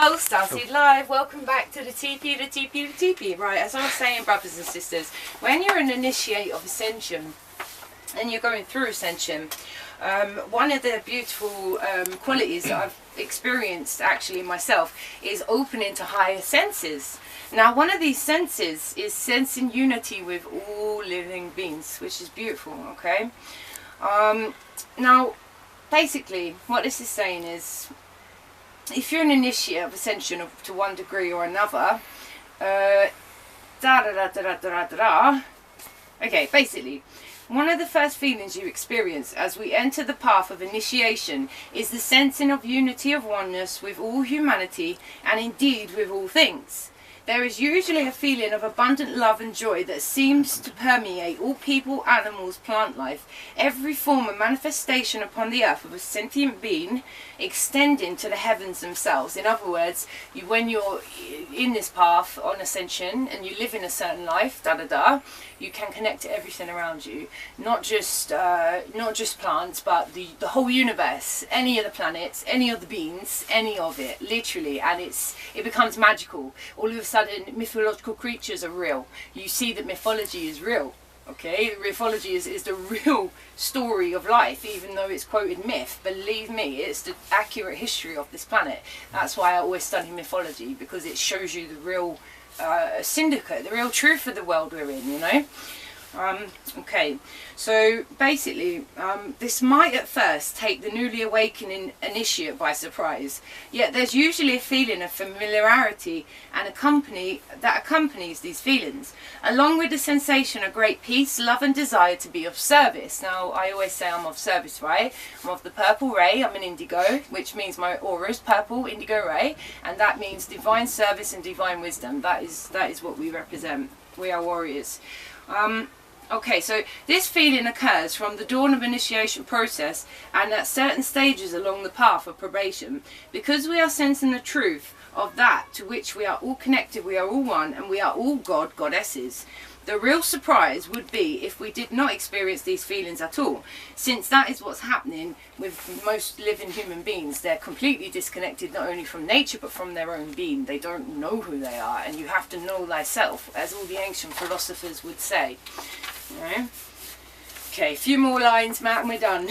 Oh, Starseed Live, welcome back to the Tipi, the Tipi, the Tipi. Right, as I was saying, brothers and sisters, when you're an initiate of Ascension and you're going through Ascension, one of the beautiful qualities that I've experienced actually myself is opening to higher senses. Now, one of these senses is sensing unity with all living beings, which is beautiful, okay? Now, basically, what this is saying is, if you're an initiate of Ascension to one degree or another, okay, basically, one of the first feelings you experience as we enter the path of initiation is the sensing of unity of oneness with all humanity and indeed with all things. There is usually a feeling of abundant love and joy that seems to permeate all people, animals, plant life, every form and manifestation upon the earth of a sentient being extending to the heavens themselves. In other words, when you're in this path on Ascension and you live in a certain life, you can connect to everything around you, not just plants, but the whole universe, any of the planets, any of the beings, any of it, literally, and it becomes magical. All of a sudden, mythological creatures are real. You see that mythology is real. Okay, mythology is the real story of life, even though it's quoted myth. Believe me, it's the accurate history of this planet. That's why I always study mythology, because it shows you the real syndicate, the real truth of the world we're in, you know. Okay, so basically, this might at first take the newly awakening initiate by surprise, yet there's usually a feeling of familiarity and that accompanies these feelings, along with the sensation of great peace, love and desire to be of service. Now, I always say I'm of service, right? I'm of the purple ray, I'm an indigo, which means my aura is purple, indigo ray, and that means divine service and divine wisdom. That is what we represent. We are warriors. Okay, so this feeling occurs from the dawn of initiation process and at certain stages along the path of probation. Because we are sensing the truth of that to which we are all connected, we are all one, and we are all God, goddesses. The real surprise would be if we did not experience these feelings at all, since that is what's happening with most living human beings. They're completely disconnected not only from nature but from their own being. They don't know who they are, and you have to know thyself, as all the ancient philosophers would say. Right? Okay, a few more lines, Matt, and we're done.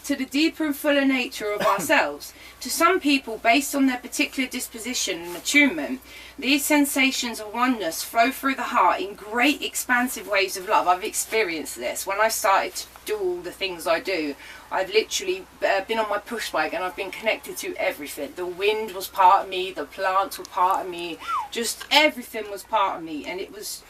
To the deeper and fuller nature of ourselves. To some people, based on their particular disposition and attunement, these sensations of oneness flow through the heart in great expansive waves of love. I've experienced this. When I started to do all the things I do, I've literally been on my push bike and I've been connected to everything. The wind was part of me, the plants were part of me, just everything was part of me, and it was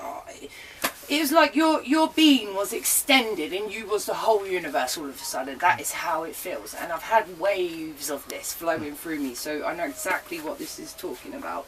like your being was extended and you was the whole universe all of a sudden. That is how it feels, and I've had waves of this flowing through me, so I know exactly what this is talking about.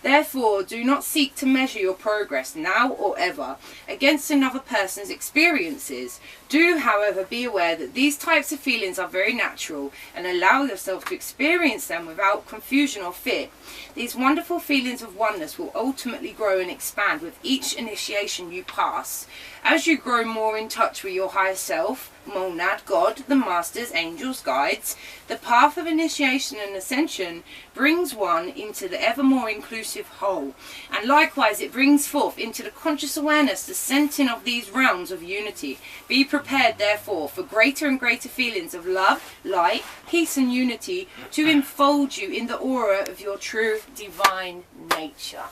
Therefore, do not seek to measure your progress now or ever against another person's experiences. Do, however, be aware that these types of feelings are very natural, and allow yourself to experience them without confusion or fear. These wonderful feelings of oneness will ultimately grow and expand with each initiation you pass. As you grow more in touch with your higher self, monad, God, the masters, angels, guides, the path of initiation and ascension brings one into the ever more inclusive whole, and likewise it brings forth into the conscious awareness the sensing of these realms of unity. Be prepared, therefore, for greater and greater feelings of love, light, peace and unity to enfold you in the aura of your true divine nature.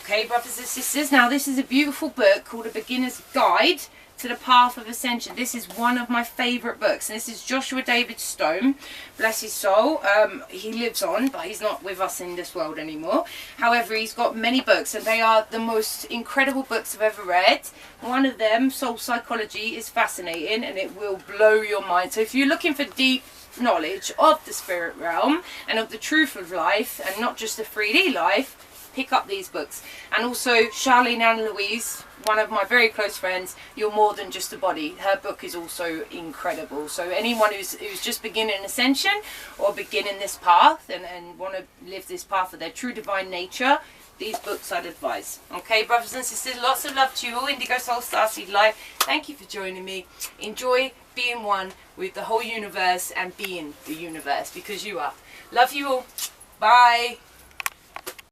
Okay, brothers and sisters, now this is a beautiful book called A Beginner's Guide to the Path of Ascension. This is one of my favourite books, and this is Joshua.D Stone, bless his soul. He lives on, but he's not with us in this world anymore. However, he's got many books, and they are the most incredible books I've ever read. One of them, Soul Psychology, is fascinating, and it will blow your mind. So if you're looking for deep knowledge of the spirit realm and of the truth of life, and not just the 3D life, pick up these books. And also Charlene Ann Louise, one of my very close friends, You're More Than Just a Body. Her book is also incredible. So anyone who's just beginning Ascension or beginning this path and want to live this path of their true divine nature, these books I'd advise. Okay, brothers and sisters, lots of love to you all. Indigo Soul Starseed Live. Thank you for joining me. Enjoy being one with the whole universe and being the universe, because you are. Love you all. Bye.